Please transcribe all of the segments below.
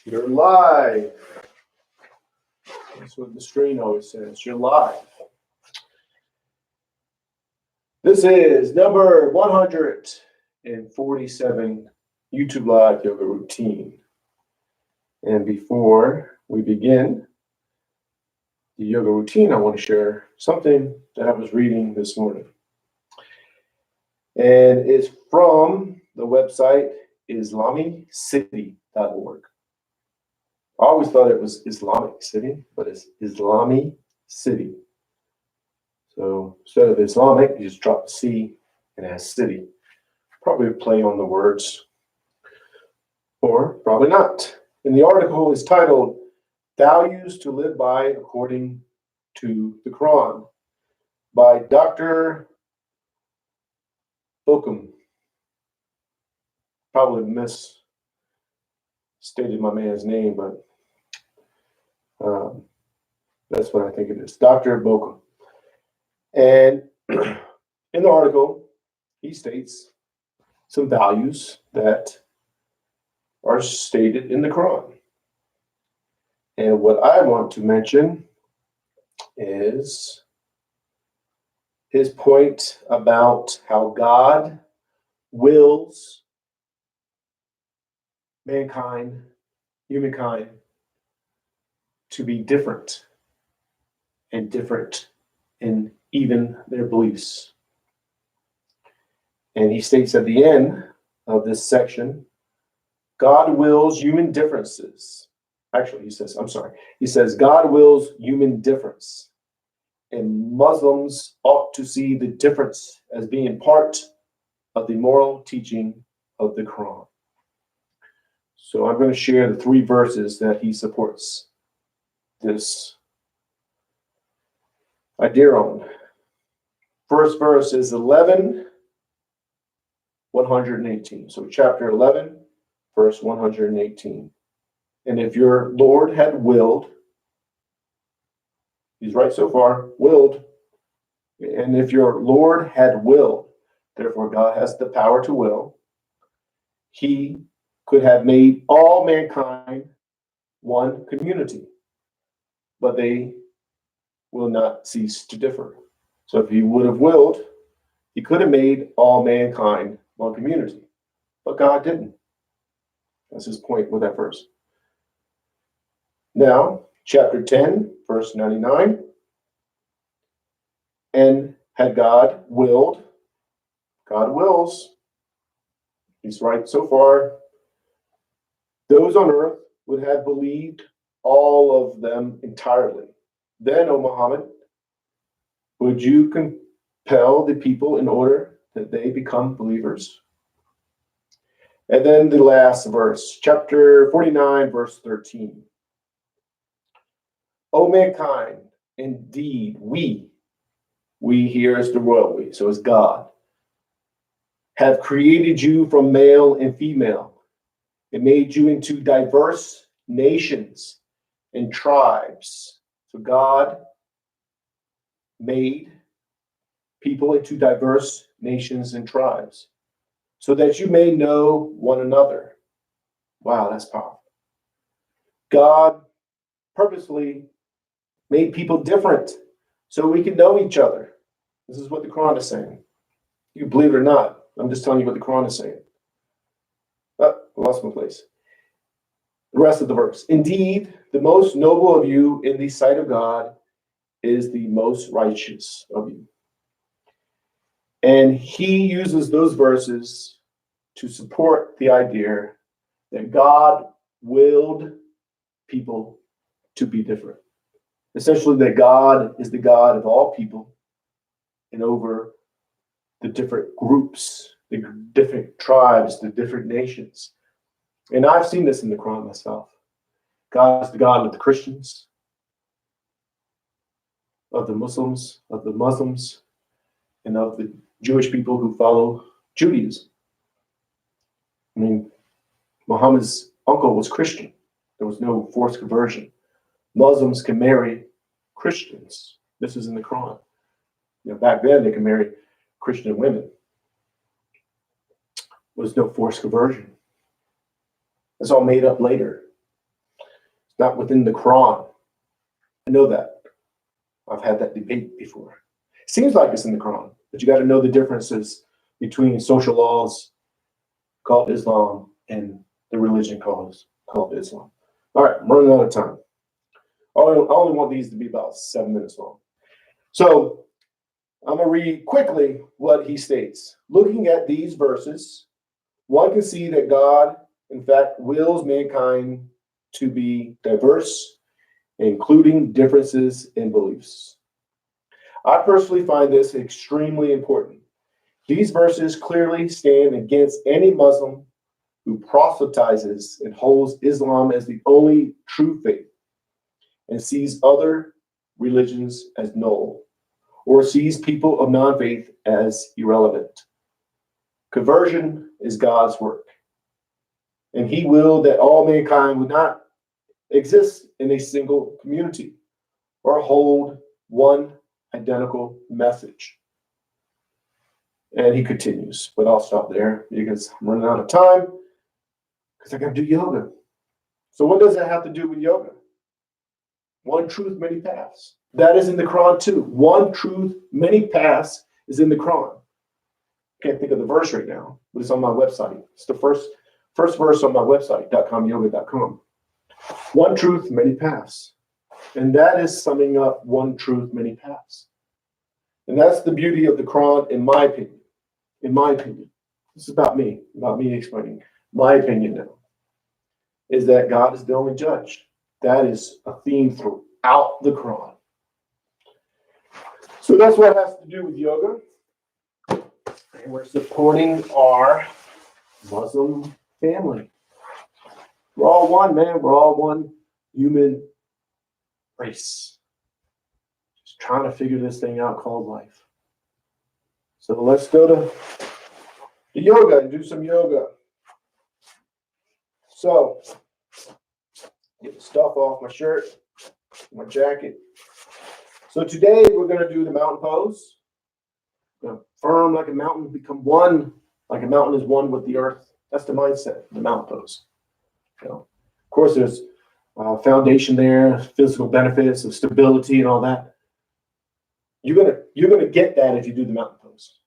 You're live. That's what the screen always says. You're live. This is number 147 YouTube Live Yoga Routine. And before we begin the yoga routine, I want to share something that I was reading this morning. And it's from the website islamicity.org. I always thought it was Islamic City, but it's Islami City. So instead of Islamic, you just drop the C and it has city. Probably a play on the words, or probably not. And the article is titled, Values to Live By According to the Quran, by Dr. Bocoum. Probably misstated my man's name, but that's what I think it is. Dr. Bocoum. And in the article, he states some values that are stated in the Quran. And what I want to mention is his point about how God wills mankind, humankind, to be different and different in even their beliefs. And he states at the end of this section, God wills human differences. Actually, he says, God wills human difference. And Muslims ought to see the difference as being part of the moral teaching of the Quran. So I'm going to share the 3 verses that he supports this idea on. First verse is 11:118. So chapter 11, verse 118. And if your Lord had willed, he's right so far, willed. And if your Lord had willed, therefore God has the power to will, he could have made all mankind one community, but they will not cease to differ. So if he would have willed, he could have made all mankind one community, but God didn't. That's his point with that verse. Now, chapter 10, verse 99. And had God willed, God wills, he's right so far, those on earth would have believed all of them entirely. Then, O Muhammad, would you compel the people in order that they become believers? And then the last verse, chapter 49, verse 13. O mankind, indeed, we here is the royal we, so it's God, have created you from male and female and made you into diverse nations and tribes. So God made people into diverse nations and tribes so that you may know one another. Wow, that's powerful. God purposely made people different so we can know each other. This is what the Quran is saying. You believe it or not, I'm just telling you what the Quran is saying. I lost my place. The rest of the verse. Indeed, the most noble of you in the sight of God is the most righteous of you. And he uses those verses to support the idea that God willed people to be different. Essentially, that God is the God of all people and over the different groups, the different tribes, the different nations. And I've seen this in the Quran myself. God is the God of the Christians, of the Muslims, and of the Jewish people who follow Judaism. I mean, Muhammad's uncle was Christian. There was no forced conversion. Muslims can marry Christians. This is in the Quran. Back then they could marry Christian women. There was no forced conversion. It's all made up later. not within the Quran. I know that. I've had that debate before. It seems like it's in the Quran, but you got to know the differences between social laws called Islam and the religion called Islam. All right, I'm running out of time. I only want these to be about 7 minutes long. So I'm going to read quickly what he states. Looking at these verses, one can see that God, in fact, wills mankind to be diverse, including differences in beliefs. I personally find this extremely important. These verses clearly stand against any Muslim who proselytizes and holds Islam as the only true faith and sees other religions as null, or sees people of non-faith as irrelevant. Conversion is God's work, and he willed that all mankind would not exist in a single community or hold one identical message. And he continues, but I'll stop there because I'm running out of time because I got to do yoga. So what does that have to do with yoga? One truth, many paths. That is in the Quran too. One truth, many paths is in the Quran. Can't think of the verse right now, but it's on my website. It's the first verse on my website, dotcomYOGA.com. One truth, many paths. And that is summing up one truth, many paths. And that's the beauty of the Quran, in my opinion. In my opinion. This is about me explaining my opinion now. Is that God is the only judge. That is a theme throughout the Quran. So that's what it has to do with yoga. And we're supporting our Muslim family. We're all one, man. We're all one human race. Just trying to figure this thing out called life. So let's go to the yoga and do some yoga. So, get the stuff off my shirt, my jacket. So today we're going to do the mountain pose. Firm like a mountain, become one, like a mountain is one with the earth. That's the mindset, the mountain pose. Of course, there's foundation there, physical benefits of stability and all that. You're gonna get that if you do the mountain pose.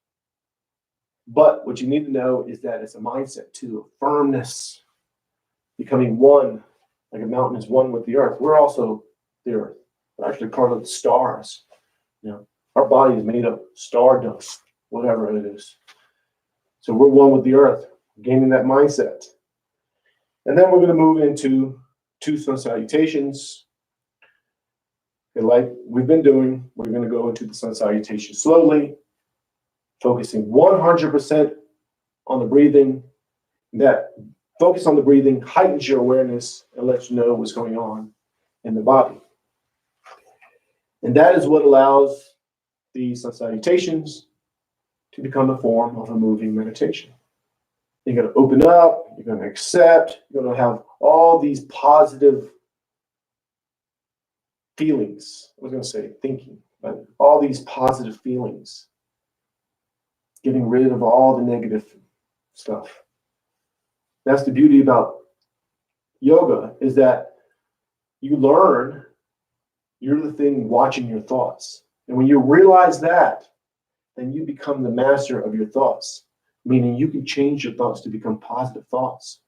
But what you need to know is that it's a mindset too, of firmness, becoming one, like a mountain is one with the earth. We're also the earth. We're actually part of the stars. Our body is made of stardust, whatever it is. So we're one with the earth, gaining that mindset. And then we're going to move into two sun salutations. And like we've been doing, we're going to go into the sun salutation slowly, focusing 100% on the breathing. That focus on the breathing heightens your awareness and lets you know what's going on in the body. And that is what allows the sun salutations to become a form of a moving meditation. You're going to open up, you're going to accept, you're going to have all these positive feelings. I was going to say thinking, but all these positive feelings. Getting rid of all the negative stuff. That's the beauty about yoga, is that you learn you're the thing watching your thoughts. And when you realize that, then you become the master of your thoughts, meaning you can change your thoughts to become positive thoughts.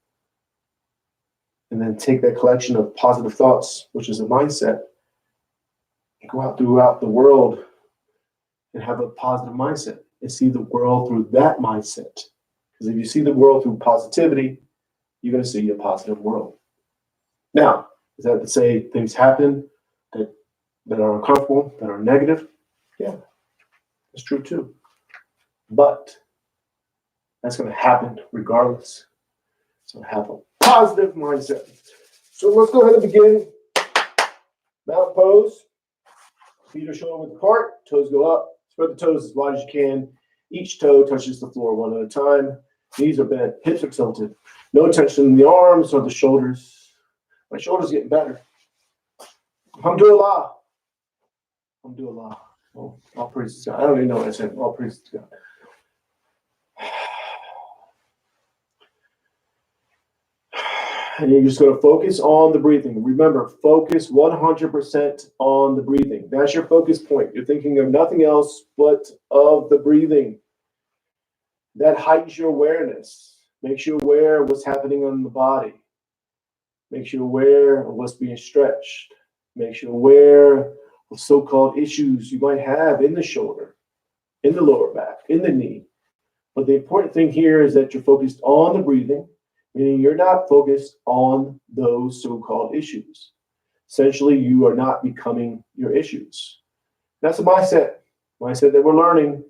And then take that collection of positive thoughts, which is a mindset, and go out throughout the world and have a positive mindset and see the world through that mindset. Because if you see the world through positivity, you're going to see a positive world. Now, is that to say things happen that are uncomfortable, that are negative? Yeah, that's true too. But that's going to happen regardless. It's going to have a positive mindset. So let's go ahead and begin. Mountain pose. Feet are shoulder width apart. Toes go up. Spread the toes as wide as you can. Each toe touches the floor one at a time. Knees are bent. Hips are tilted. No tension in the arms or the shoulders. My shoulders getting better. Alhamdulillah. Alhamdulillah. Oh, all praise to God. I don't even know what I said. All praise to God. And you're just going to focus on the breathing. Remember, focus 100% on the breathing. That's your focus point. You're thinking of nothing else but of the breathing. That heightens your awareness. Makes you aware of what's happening on the body. Makes you aware of what's being stretched. Makes you aware of so-called issues you might have in the shoulder, in the lower back, in the knee. But the important thing here is that you're focused on the breathing, meaning you're not focused on those so-called issues. Essentially, you are not becoming your issues. That's a mindset that we're learning.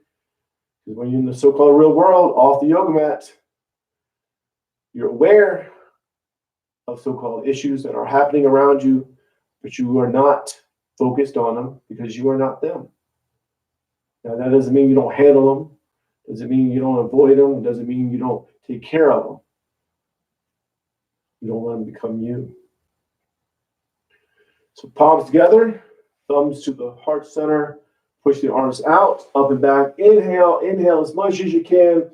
Because when you're in the so-called real world, off the yoga mat, you're aware of so-called issues that are happening around you, but you are not focused on them because you are not them. Now, that doesn't mean you don't handle them. Doesn't mean you don't avoid them. Doesn't mean you don't take care of them. You don't let them become you. So palms together, thumbs to the heart center. Push the arms out, up and back. Inhale, inhale as much as you can.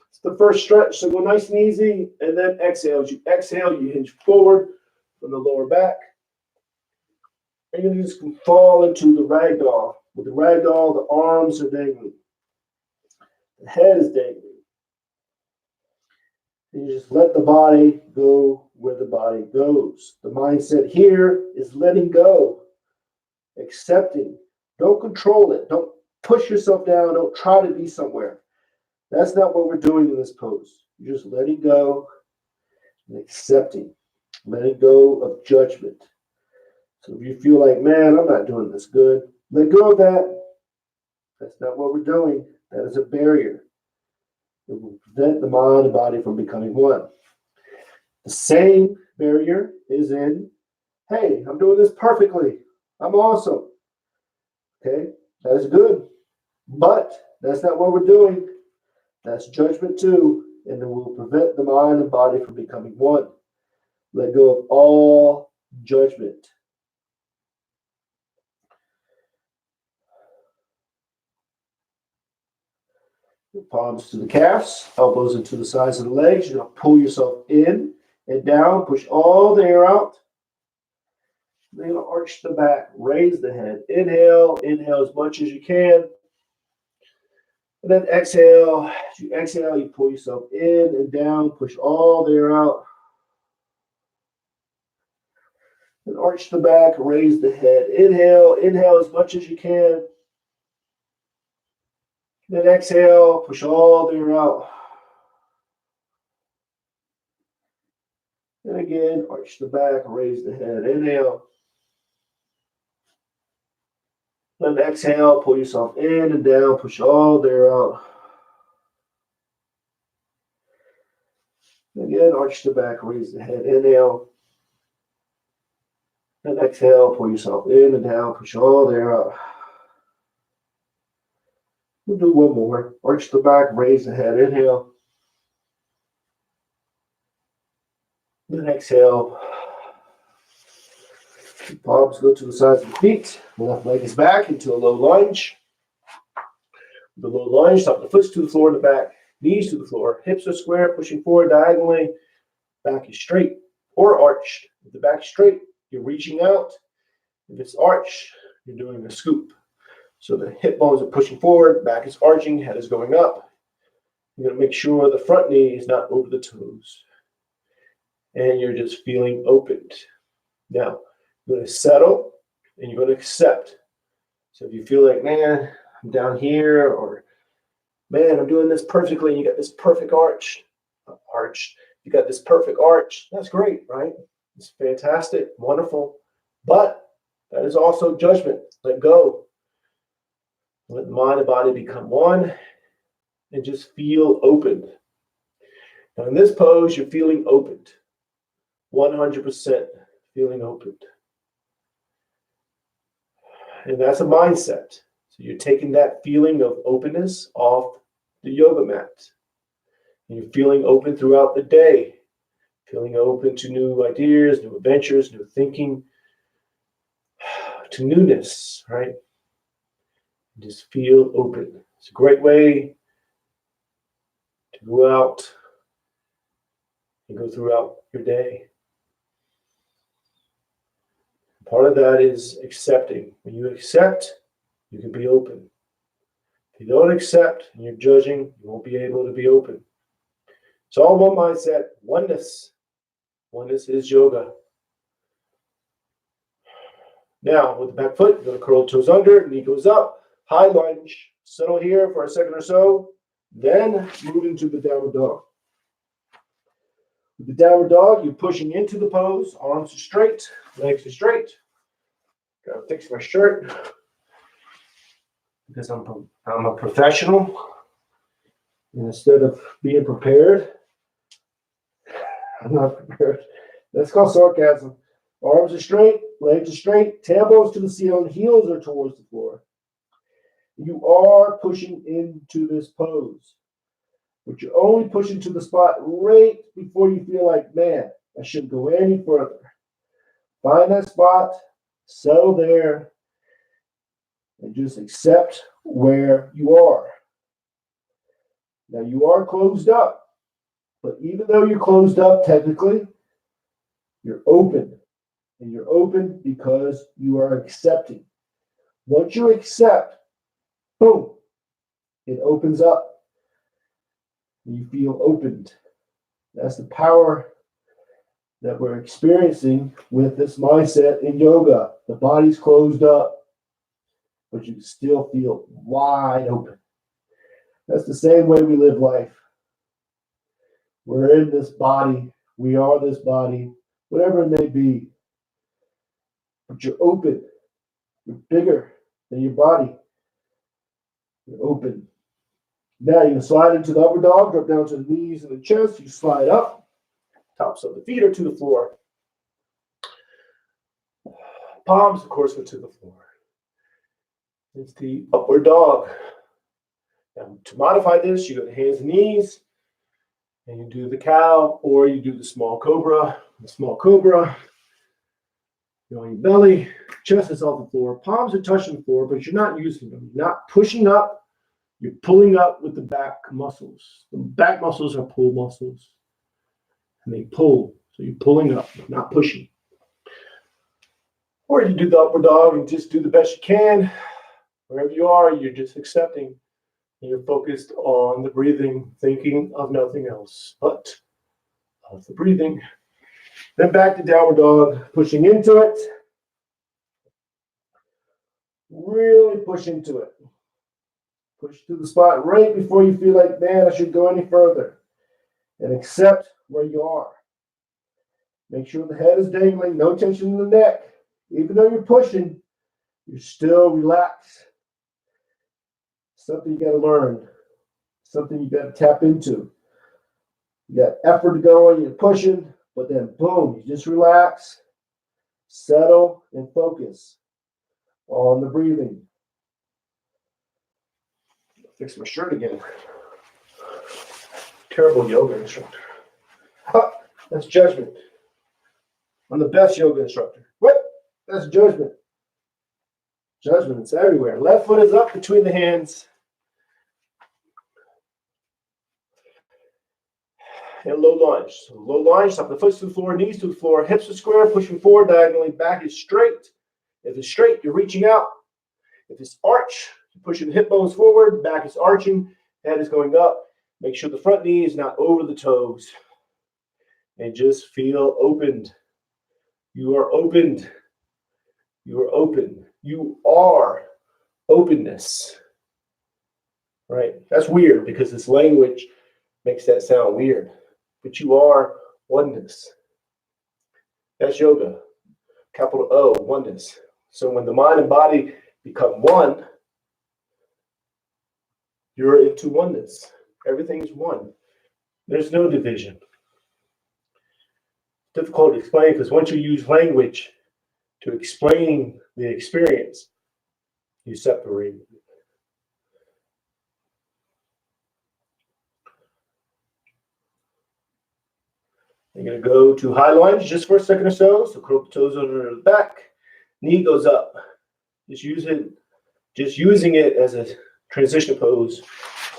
It's the first stretch, so go nice and easy. And then exhale. As you exhale, you hinge forward from the lower back. And you just fall into the ragdoll. With the ragdoll, the arms are dangling. The head is dangling. And you just let the body go where the body goes. The mindset here is letting go, accepting. Don't control it. Don't push yourself down. Don't try to be somewhere. That's not what we're doing in this pose. You're just letting go and accepting. Letting go of judgment. So if you feel like, man, I'm not doing this good, let go of that. That's not what we're doing. That is a barrier. It will prevent the mind and body from becoming one. The same barrier is in, hey, I'm doing this perfectly. I'm awesome. Okay, that is good. But that's not what we're doing. That's judgment too, and it will prevent the mind and body from becoming one. Let go of all judgment. Your palms to the calves, elbows into the sides of the legs. You're going to pull yourself in and down, push all the air out. Then you're going to arch the back, raise the head. Inhale, inhale as much as you can. And then exhale. As you exhale, you pull yourself in and down, push all the air out. And arch the back, raise the head. Inhale, inhale as much as you can. Then exhale, push all the air out. And again, arch the back, raise the head. Inhale. Then exhale, pull yourself in and down, push all the air out. Again, arch the back, raise the head. Inhale. Then exhale, pull yourself in and down, push all the air out. We'll do one more. Arch the back, raise the head. Inhale. Then exhale. Palms go to the sides of the feet. The left leg is back into a low lunge. The low lunge, top of the foot to the floor in the back, knees to the floor, hips are square, pushing forward diagonally. Back is straight or arched. If the back is straight, you're reaching out. If it's arched, you're doing a scoop. So the hip bones are pushing forward, back is arching, head is going up. You're going to make sure the front knee is not over the toes. And you're just feeling opened. Now, you're going to settle and you're going to accept. So if you feel like, man, I'm down here, or man, I'm doing this perfectly, and you got this perfect arch, you got this perfect arch, that's great, right? It's fantastic, wonderful. But that is also judgment. Let go. Let the mind and body become one and just feel open. Now in this pose, you're feeling opened. 100% feeling opened. And that's a mindset. So you're taking that feeling of openness off the yoga mat. And you're feeling open throughout the day. Feeling open to new ideas, new adventures, new thinking, to newness, right? Just feel open. It's a great way to go out and go throughout your day. Part of that is accepting. When you accept, you can be open. If you don't accept and you're judging, you won't be able to be open. It's all one mindset, oneness. Oneness is yoga. Now, with the back foot, you're going to curl the toes under, knee goes up, high lunge, settle here for a second or so, then move into the downward dog. With the downward dog, you're pushing into the pose, arms are straight, legs are straight. Gotta fix my shirt because I'm a professional. And instead of being prepared, I'm not prepared. That's called sarcasm. Arms are straight, legs are straight, tailbones to the ceiling, heels are towards the floor. You are pushing into this pose, but you're only pushing to the spot right before you feel like, man, I shouldn't go any further. Find that spot, settle there, and just accept where you are. Now, you are closed up, but even though you're closed up technically, you're open. And you're open because you are accepting. Once you accept, boom, it opens up. You feel opened. That's the power that we're experiencing with this mindset in yoga. The body's closed up, but you still feel wide open. That's the same way we live life. We're in this body. We are this body, whatever it may be. But you're open. You're bigger than your body. You're open. Now you can slide into the upper dog, drop down to the knees and the chest. You slide up. Tops of the feet are to the floor. Palms, of course, go to the floor. It's the upward dog. Now, to modify this, you go to hands and knees, and you do the cow, or you do the small cobra. The small cobra. You're on your belly, chest is off the floor, palms are touching the floor, but you're not using them. You're not pushing up, you're pulling up with the back muscles. The back muscles are pull muscles, and they pull. So you're pulling up, not pushing. Or you do the upward dog and just do the best you can. Wherever you are, you're just accepting. And you're focused on the breathing, thinking of nothing else but of the breathing. Then back to downward dog, pushing into it. Really push into it. Push to the spot right before you feel like, man, I should go any further. And accept where you are. Make sure the head is dangling, no tension in the neck. Even though you're pushing, you're still relaxed. Something you got to learn. Something you got to tap into. You got effort to go on, you're pushing. But then, boom, you just relax, settle, and focus on the breathing. Fix my shirt again. Terrible yoga instructor. Oh, that's judgment. I'm the best yoga instructor. What? That's judgment. Judgment, it's everywhere. Left foot is up between the hands. And low lunge. So low lunge, top of the foot to the floor, knees to the floor, hips are square, pushing forward diagonally, back is straight. If it's straight, you're reaching out. If it's arch, you're pushing the hip bones forward, back is arching, head is going up. Make sure the front knee is not over the toes. And just feel opened. You are opened. You are open. You are openness. Right? That's weird because this language makes that sound weird. But you are oneness. That's yoga. Capital O, oneness. So when the mind and body become one, you're into oneness. Everything's one. There's no division. Difficult to explain because once you use language to explain the experience, you separate it. You're going to go to high lunge just for a second or so. So curl the toes under the back. Knee goes up. Just using it as a transition pose.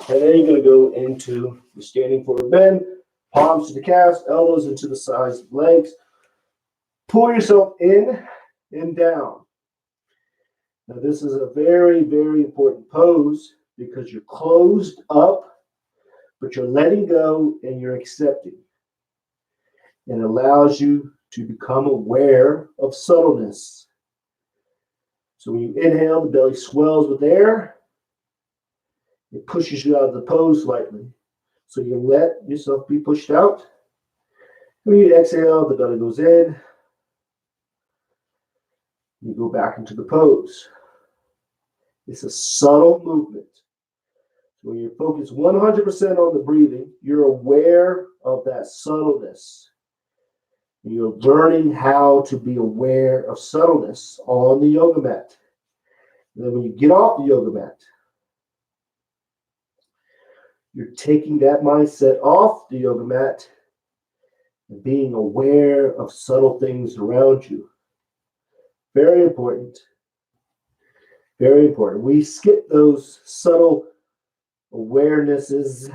And then you're going to go into the standing forward bend. Palms to the calves, elbows into the sides of the legs. Pull yourself in and down. Now, this is a very, very important pose because you're closed up, but you're letting go and you're accepting. And it allows you to become aware of subtleness. So when you inhale, the belly swells with air. It pushes you out of the pose slightly. So you let yourself be pushed out. When you exhale, the belly goes in. You go back into the pose. It's a subtle movement. When you're focused 100% on the breathing, you're aware of that subtleness. You're learning how to be aware of subtleness on the yoga mat. And then when you get off the yoga mat, you're taking that mindset off the yoga mat and being aware of subtle things around you. Very important. Very important. We skip those subtle awarenesses.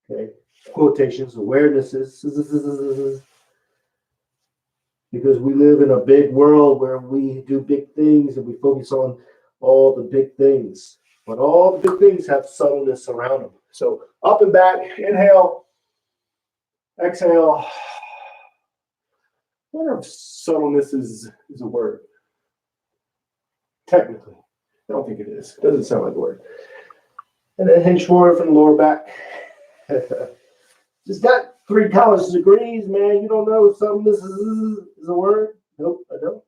Okay, quotations, awarenesses. Because we live in a big world where we do big things and we focus on all the big things. But all the big things have subtleness around them. So up and back, inhale, exhale. I wonder if subtleness is a word. Technically, I don't think it is. It doesn't sound like a word. And then hinge forward from the lower back. Just got 3 college degrees, man. You don't know if subtleness is a word? Nope, I don't.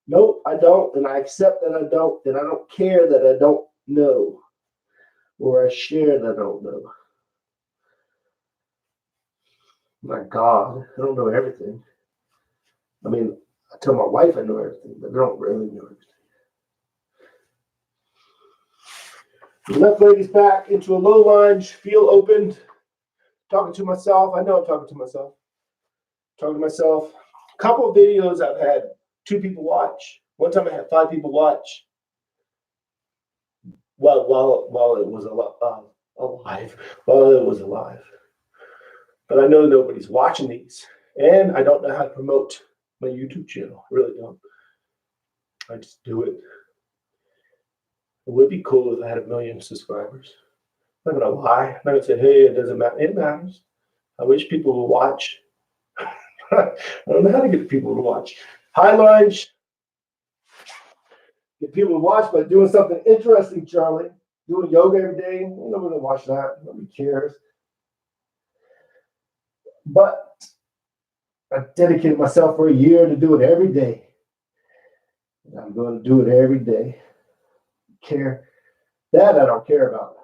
Nope, I don't. And I accept that I don't. And I don't care that I don't know. Or I share that I don't know. My God, I don't know everything. I mean, I tell my wife I know everything, but I don't really know everything. The left leg is back into a low lunge, feel opened. Talking to myself. I know I'm talking to myself. Talking to myself. A couple of videos I've had 2 people watch. One time I had 5 people watch. While it was alive. While it was alive. But I know nobody's watching these. And I don't know how to promote my YouTube channel. I really don't. I just do it. It would be cool if I had 1 million subscribers. I'm not going to lie. I'm not going to say, hey, it doesn't matter. It matters. I wish people would watch. I don't know how to get people to watch. High lunge. Get people to watch by doing something interesting, Charlie. Doing yoga every day. Nobody will watch that. Nobody cares. But I dedicated myself for a year to do it every day. And I'm going to do it every day. That I don't care about.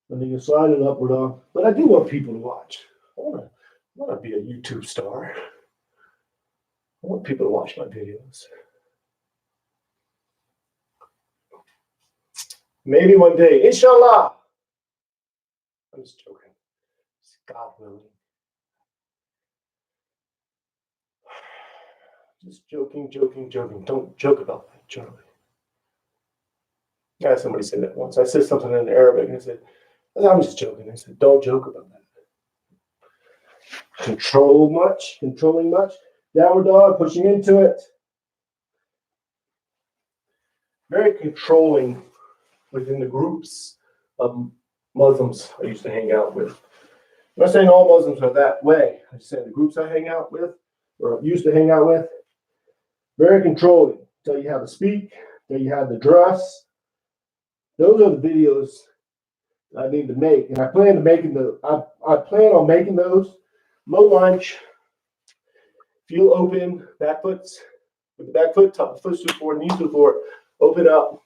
And then you slide it upward on. But I do want people to watch. I want to be a YouTube star. I want people to watch my videos. Maybe one day, inshallah. I'm just joking. It's God willing. Just joking. Don't joke about that, Charlie. Yeah, somebody said that once. I said something in Arabic and I said, I'm just joking. I said, don't joke about that. Controlling much. Downward dog, pushing into it. Very controlling within the groups of Muslims I used to hang out with. I'm not saying all Muslims are that way. I said the groups I hang out with, or used to hang out with, very controlling. Tell you how to speak, tell you how to dress. Those are the videos I need to make, and I plan on making those. Low lunge, feel open, back foot's with the back foot, top foot to the floor, knees to the floor, open up.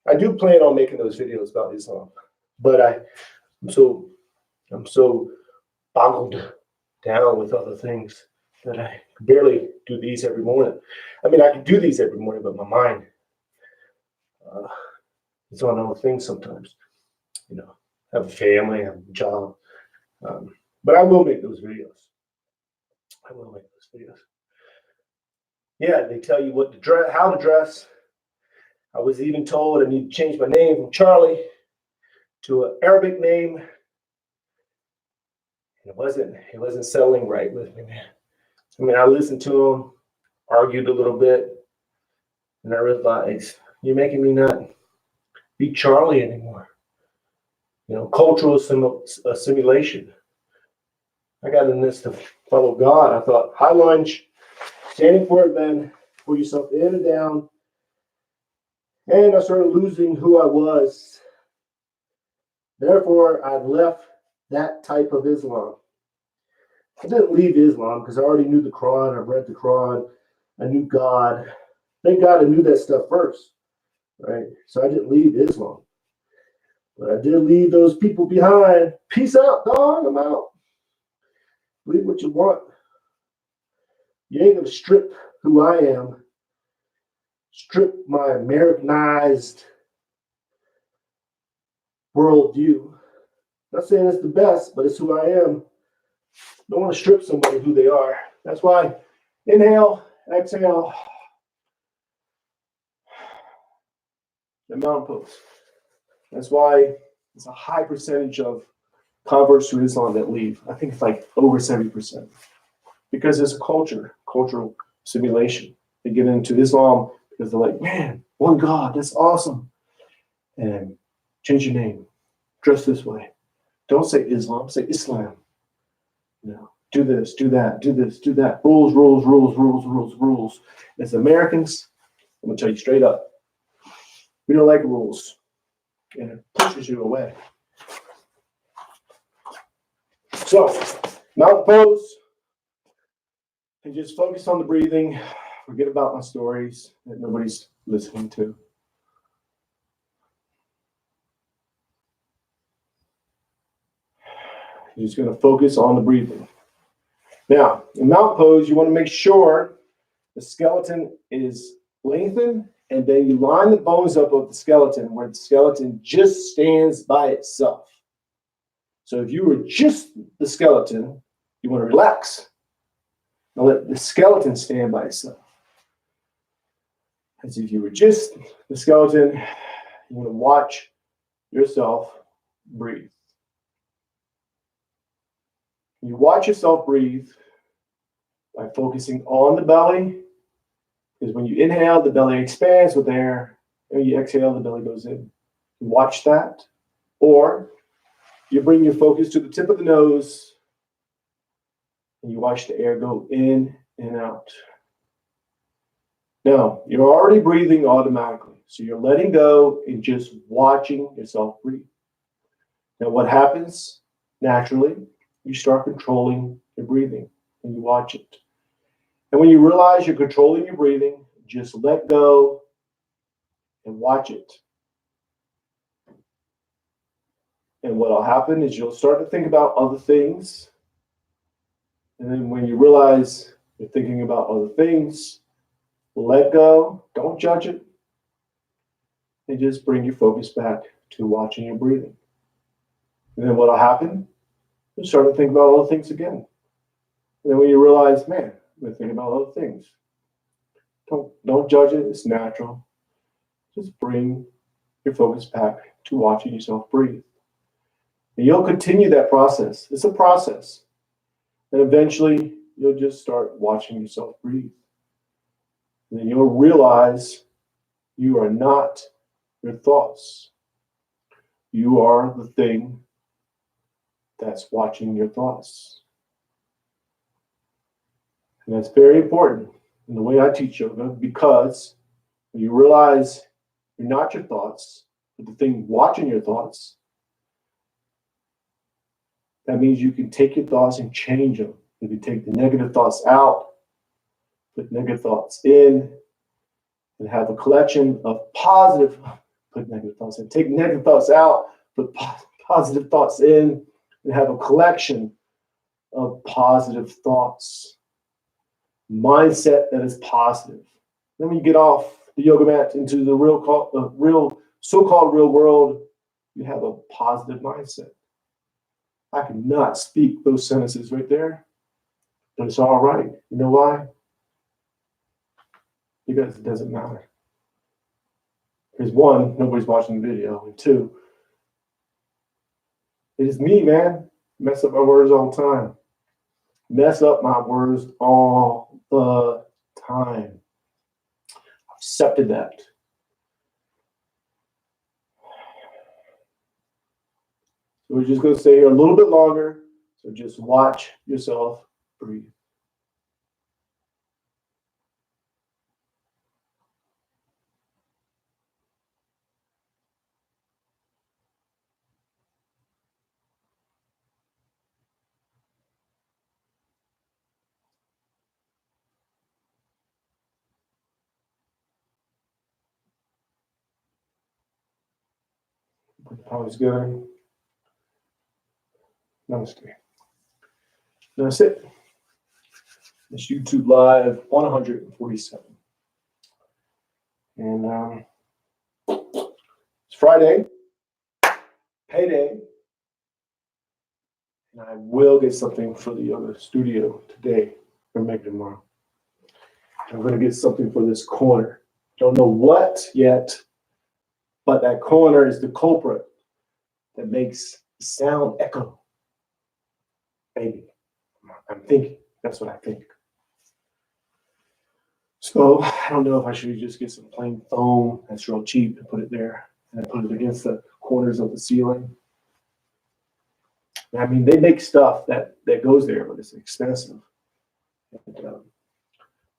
I do plan on making those videos about Islam, but I'm so boggled down with other things that I barely do these every morning. I mean, I can do these every morning, but my mind is on other things sometimes. You know, I have a family, I have a job. But I will make those videos. Yeah, they tell you what to dress, how to dress. I was even told I need to change my name from Charlie to an Arabic name. It wasn't settling right with me, man. I mean, I listened to him, argued a little bit, and I realized, you're making me not be Charlie anymore. You know, cultural assimilation. I got in this to follow God. I thought, high lunge, standing forward bend, pull yourself in and down. And I started losing who I was. Therefore, I left that type of Islam. I didn't leave Islam because I already knew the Quran. I've read the Quran. I knew God. Thank God I knew that stuff first, right? So I didn't leave Islam. But I did leave those people behind. Peace out, dog. I'm out. Believe what you want. You ain't going to strip who I am, strip my Americanized worldview. Not saying it's the best, but it's who I am. Don't want to strip somebody who they are. That's why inhale, exhale, the mountain pose. That's why it's a high percentage of converts to Islam that leave. I think it's like over 70%. Because it's a cultural simulation. They get into Islam because they're like, man, one God, that's awesome. And change your name. Dress this way. Don't say Islam, say Islam. You know, do this, do that, do this, do that. Rules, rules, rules, rules, rules, rules. As Americans, I'm going to tell you straight up, we don't like rules. And it pushes you away. So, mountain pose, and just focus on the breathing. Forget about my stories that nobody's listening to. You're just going to focus on the breathing. Now, in mountain pose, you want to make sure the skeleton is lengthened, and then you line the bones up of the skeleton where the skeleton just stands by itself. So if you were just the skeleton, you want to relax and let the skeleton stand by itself. As if you were just the skeleton, you want to watch yourself breathe. You watch yourself breathe by focusing on the belly, because when you inhale, the belly expands with air, and when you exhale, the belly goes in. You watch that, or you bring your focus to the tip of the nose, and you watch the air go in and out. Now, you're already breathing automatically, so you're letting go and just watching yourself breathe. Now, what happens naturally? You start controlling your breathing, and you watch it. And when you realize you're controlling your breathing, just let go and watch it. And what will happen is you'll start to think about other things. And then when you realize you're thinking about other things, let go, don't judge it, and just bring your focus back to watching your breathing. And then what will happen? You'll start to think about other things again. And then when you realize, man, we're thinking about other things. Don't judge it, it's natural. Just bring your focus back to watching yourself breathe. And you'll continue that process. It's a process. And eventually, you'll just start watching yourself breathe. And then you'll realize you are not your thoughts. You are the thing that's watching your thoughts. And that's very important in the way I teach yoga, because when you realize you're not your thoughts, but the thing watching your thoughts, that means you can take your thoughts and change them. You can take the negative thoughts out, put negative thoughts in, and have a collection of positive, put negative thoughts in, take negative thoughts out, put positive thoughts in, and have a collection of positive thoughts. Mindset that is positive. Then when you get off the yoga mat into the so-called real world, you have a positive mindset. I cannot speak those sentences right there, but it's all right. You know why? Because it doesn't matter. Because one, nobody's watching the video, and two, it is me, man. I mess up my words all the time. mess up my words all the time. I've accepted that. So we're just going to stay here a little bit longer. So just watch yourself breathe. Put the palms together. Namaste. That's it. It's YouTube Live 147. And it's Friday, payday. And I will get something for the yoga studio today, or maybe tomorrow. I'm going to get something for this corner. Don't know what yet, but that corner is the culprit that makes the sound echo. Maybe. I'm thinking. That's what I think. So I don't know if I should just get some plain foam that's real cheap and put it there and put it against the corners of the ceiling. I mean, they make stuff that goes there, but it's expensive. And,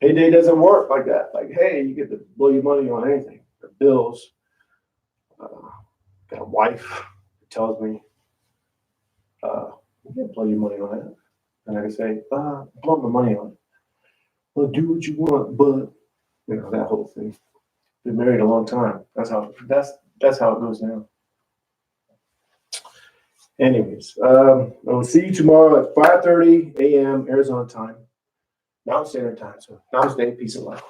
payday doesn't work like that. Like, hey, you get to blow your money on anything. The bills. Got a wife who tells me, you can't blow your money on that. And I can say, blow my money on it. Well, do what you want, but that whole thing. Been married a long time. That's how it goes down. Anyways, I will see you tomorrow at 5:30 a.m. Arizona time, Mountain Standard Time. So namaste, peace and love.